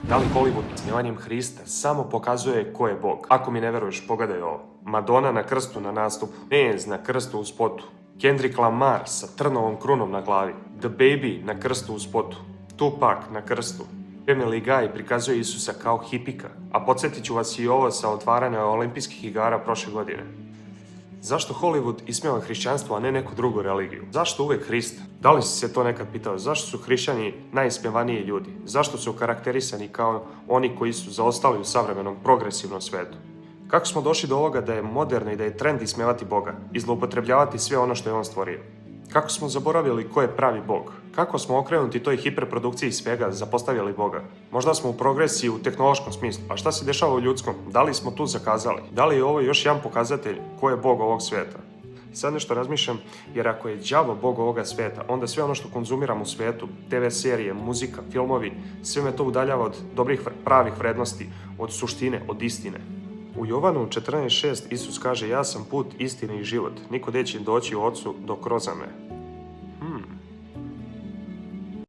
Da li Hollywood ismijevanjem Hrista samo pokazuje ko je Bog? Ako mi ne veruješ, pogledaj ovo. Madonna na krstu na nastupu, Nez na krstu u spotu, Kendrick Lamar sa trnovom krunom na glavi, The Baby na krstu u spotu, Tupac na krstu. Family Guy prikazuje Isusa kao hipika, a podsjetit ću vas i ovo sa otvaranja olimpijskih igara prošle godine. Zašto Hollywood ismijeva hrišćanstvo, a ne neku drugu religiju? Zašto uvijek Hrista? Da li si se to nekad pitao? Zašto su hrišćani najismjevaniji ljudi? Zašto su karakterisani kao oni koji su zaostali u savremenom progresivnom svetu? Kako smo došli do ovoga da je moderno i da je trend ismijevati Boga i zloupotrebljavati sve ono što je On stvorio? Kako smo zaboravili ko je pravi Bog? Kako smo okrenuti toj hiperprodukciji svega zapostavili Boga? Možda smo u progresiji u tehnološkom smislu, a šta se dešava u ljudskom? Da li smo tu zakazali? Da li je ovo još jedan pokazatelj ko je Bog ovog svijeta? Sad nešto razmišljam, jer ako je đavo Bog ovoga svijeta, onda sve ono što konzumiram u svijetu, TV serije, muzika, filmovi, sve me to udaljava od dobrih pravih vrednosti, od suštine, od istine. U Jovanu 14.6 Isus kaže: ja sam put, istine i život. Niko neće doći u Ocu dok kroz mene.